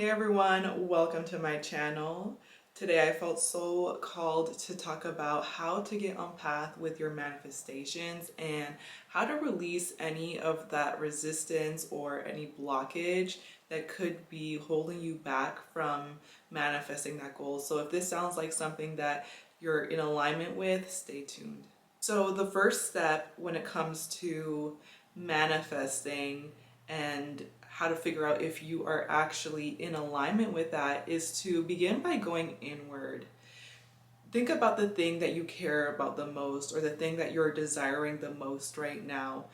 Hey everyone, welcome to my channel. Today I felt so called to talk about how to get on path with your manifestations and how to release any of that resistance or any blockage that could be holding you back from manifesting that goal. So if this sounds like something that you're in alignment with, stay tuned. So the first step when it comes to manifesting and how to figure out if you are actually in alignment with that is to begin by going inward. Think about the thing that you care about the most or the thing that you're desiring the most right now.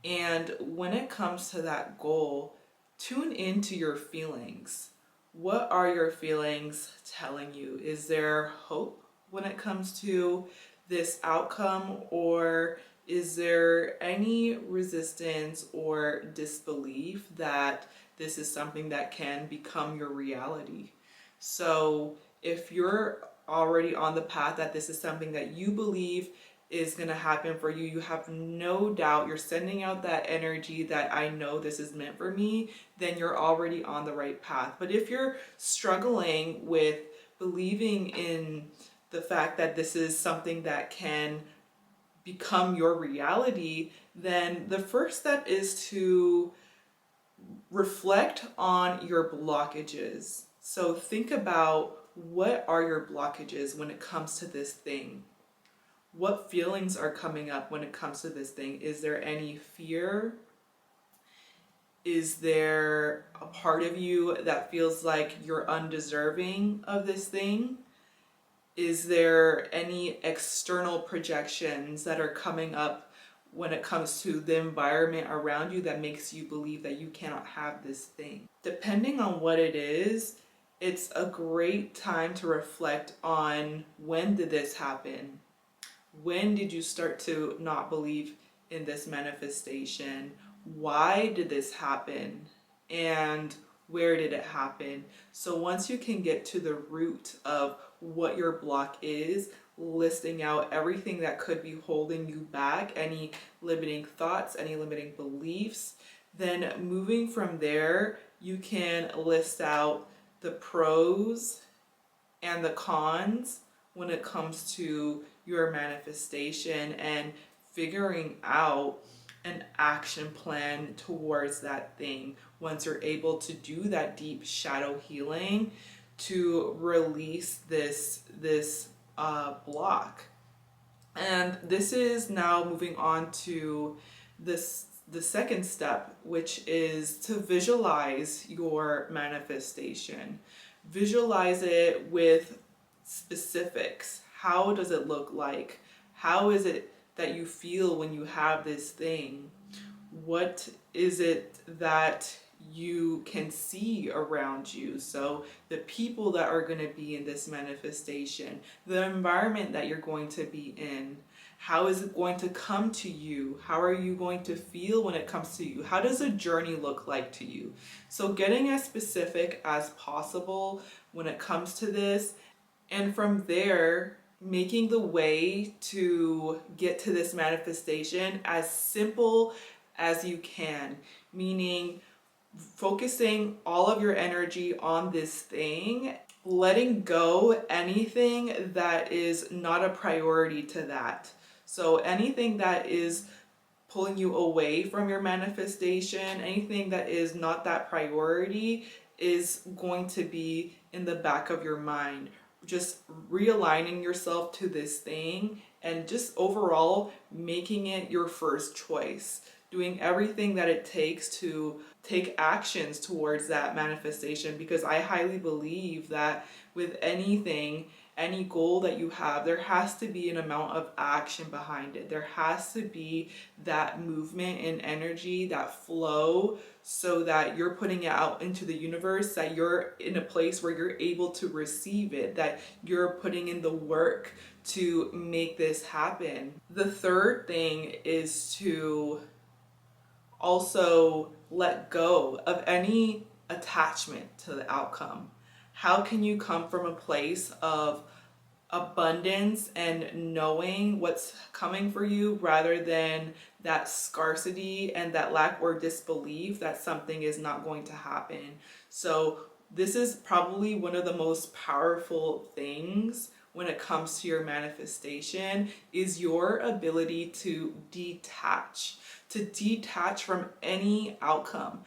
And when it comes to that goal, tune into your feelings. What are your feelings telling you? Is there hope when it comes to this outcome, or is there any resistance or disbelief that this is something that can become your reality? So, if you're already on the path that this is something that you believe is going to happen for you, you have no doubt, you're sending out that energy that I know this is meant for me, then you're already on the right path. But if you're struggling with believing in the fact that this is something that can become your reality, then the first step is to reflect on your blockages. So think about, what are your blockages when it comes to this thing? What feelings are coming up when it comes to this thing? Is there any fear? Is there a part of you that feels like you're undeserving of this thing? Is there any external projections that are coming up when it comes to the environment around you that makes you believe that you cannot have this thing? Depending on what it is, it's a great time to reflect on, when did this happen? When did you start to not believe in this manifestation? Why did this happen? And where did it happen? So once you can get to the root of what your block is, listing out everything that could be holding you back, any limiting thoughts, any limiting beliefs, then moving from there, you can list out the pros and the cons when it comes to your manifestation and figuring out an action plan towards that thing. Once you're able to do that deep shadow healing to release this block. And this is now moving on to the second step, which is to visualize your manifestation. Visualize it with specifics. How does it look like? How is it that you feel when you have this thing? What is it that you can see around you? So the people that are going to be in this manifestation, the environment that you're going to be in, how is it going to come to you? How are you going to feel when it comes to you? How does a journey look like to you? So getting as specific as possible when it comes to this, and from there, making the way to get to this manifestation as simple as you can, meaning focusing all of your energy on this thing, letting go anything that is not a priority to that. So anything that is pulling you away from your manifestation, anything that is not that priority, is going to be in the back of your mind. Just realigning yourself to this thing and just overall making it your first choice. Doing everything that it takes to take actions towards that manifestation, because I highly believe that with anything, any goal that you have, there has to be an amount of action behind it. There has to be that movement and energy, that flow, so that you're putting it out into the universe, that you're in a place where you're able to receive it, that you're putting in the work to make this happen. The third thing is to also let go of any attachment to the outcome. How can you come from a place of abundance and knowing what's coming for you, rather than that scarcity and that lack or disbelief that something is not going to happen? So This is probably one of the most powerful things when it comes to your manifestation is your ability to detach from any outcome,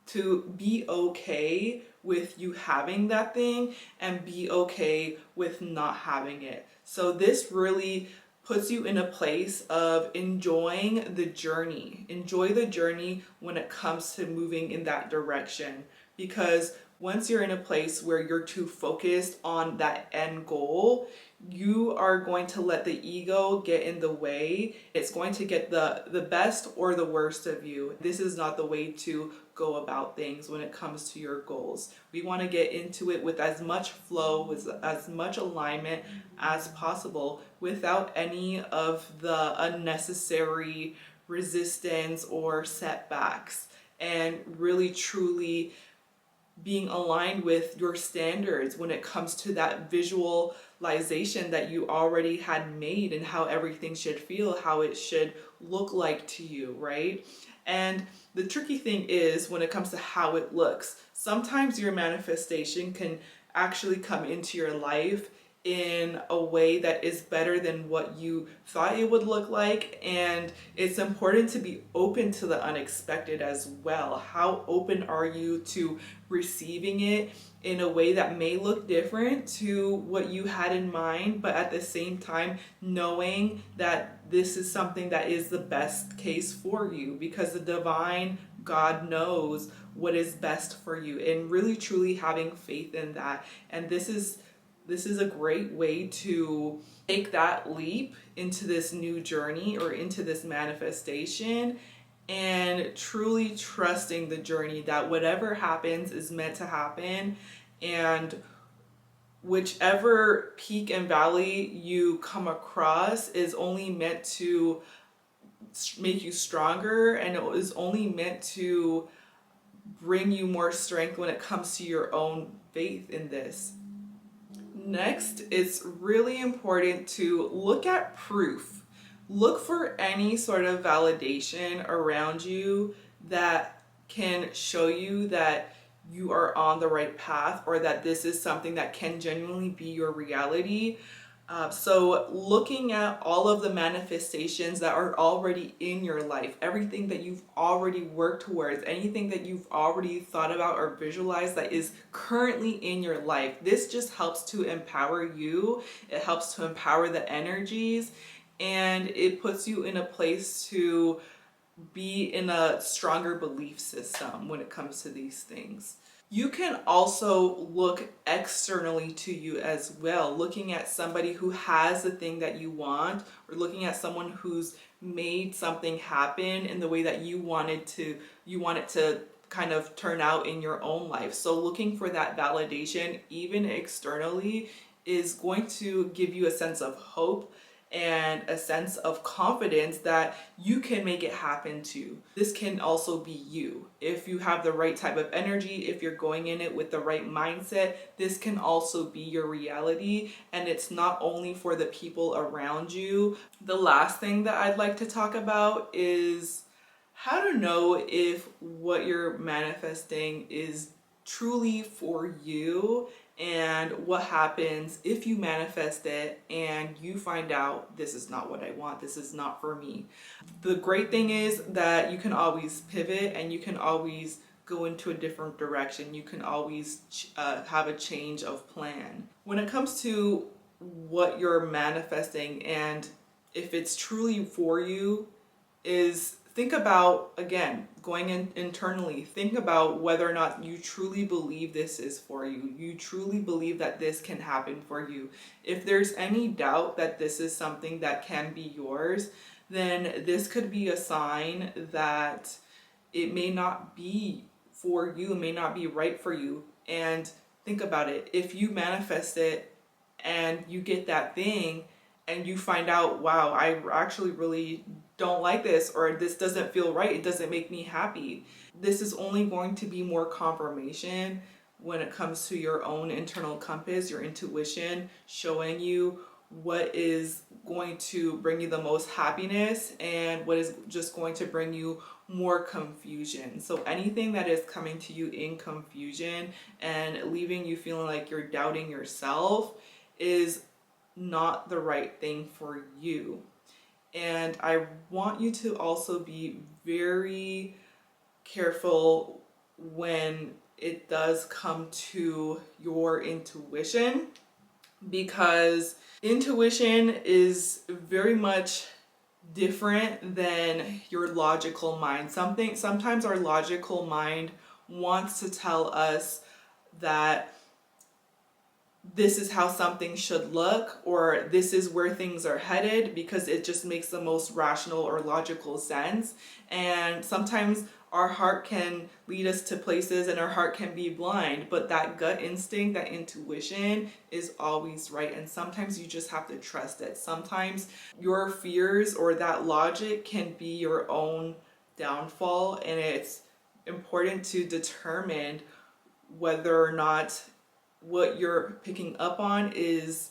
to be okay with you having that thing and be okay with not having it. So this really puts you in a place of enjoying the journey. Enjoy the journey when it comes to moving in that direction. Because once you're in a place where you're too focused on that end goal, you are going to let the ego get in the way. It's going to get the best or the worst of you. This is not the way to go about things when it comes to your goals. We want to get into it with as much flow, with as much alignment as possible without any of the unnecessary resistance or setbacks, and really truly being aligned with your standards when it comes to that visualization that you already had made and how everything should feel, how it should look like to you, right? And the tricky thing is when it comes to how it looks, sometimes your manifestation can actually come into your life in a way that is better than what you thought it would look like. And it's important to be open to the unexpected as well. How open are you to receiving it in a way that may look different to what you had in mind, but at the same time knowing that this is something that is the best case for you, because the divine God knows what is best for you, and really truly having faith in that. And this is a great way to take that leap into this new journey or into this manifestation, and truly trusting the journey that whatever happens is meant to happen, and whichever peak and valley you come across is only meant to make you stronger, and it is only meant to bring you more strength when it comes to your own faith in this. Next, it's really important to look at proof. Look for any sort of validation around you that can show you that you are on the right path, or that this is something that can genuinely be your reality. So looking at all of the manifestations that are already in your life, everything that you've already worked towards, anything that you've already thought about or visualized that is currently in your life, this just helps to empower you. It helps to empower the energies, and it puts you in a place to be in a stronger belief system when it comes to these things. You can also look externally to you as well, looking at somebody who has the thing that you want, or looking at someone who's made something happen in the way that you want it to kind of turn out in your own life. So looking for that validation, even externally, is going to give you a sense of hope and a sense of confidence that you can make it happen too. This can also be you. If you have the right type of energy, if you're going in it with the right mindset, this can also be your reality, and it's not only for the people around you. The last thing that I'd like to talk about is how to know if what you're manifesting is truly for you, and what happens if you manifest it and you find out this is not what I want, this is not for me. The great thing is that you can always pivot, and you can always go into a different direction. You can always have a change of plan. When it comes to what you're manifesting and if it's truly for you, is think about, again, going in internally, think about whether or not you truly believe this is for you. You truly believe that this can happen for you. If there's any doubt that this is something that can be yours, then this could be a sign that it may not be for you, may not be right for you. And think about it. If you manifest it and you get that thing, and you find out, wow, I actually really don't like this, or this doesn't feel right, it doesn't make me happy. This is only going to be more confirmation when it comes to your own internal compass, your intuition, showing you what is going to bring you the most happiness and what is just going to bring you more confusion. So anything that is coming to you in confusion and leaving you feeling like you're doubting yourself is not the right thing for you. And I want you to also be very careful when it does come to your intuition, because intuition is very much different than your logical mind. Sometimes our logical mind wants to tell us that this is how something should look, or this is where things are headed, because it just makes the most rational or logical sense. And sometimes our heart can lead us to places and our heart can be blind, but that gut instinct, that intuition is always right. And sometimes you just have to trust it. Sometimes your fears or that logic can be your own downfall, and it's important to determine whether or not what you're picking up on is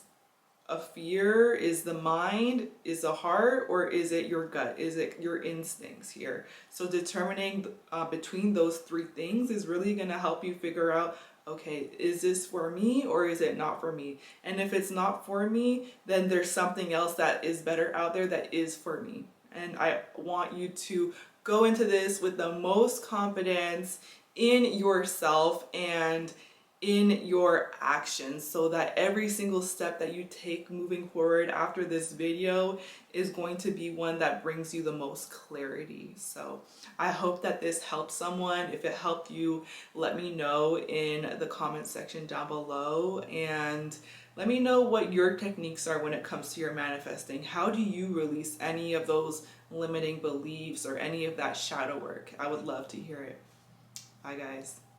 a fear, is the mind, is the heart, or is it your gut? Is it your instincts here? So determining between those three things is really going to help you figure out, okay, is this for me or is it not for me? And if it's not for me, then there's something else that is better out there that is for me. And I want you to go into this with the most confidence in yourself and in your actions, so that every single step that you take moving forward after this video is going to be one that brings you the most clarity. So I hope that this helps someone. If it helped you, let me know in the comment section down below, and let me know what your techniques are when it comes to your manifesting. How do you release any of those limiting beliefs or any of that shadow work? I would love to hear it. Bye guys.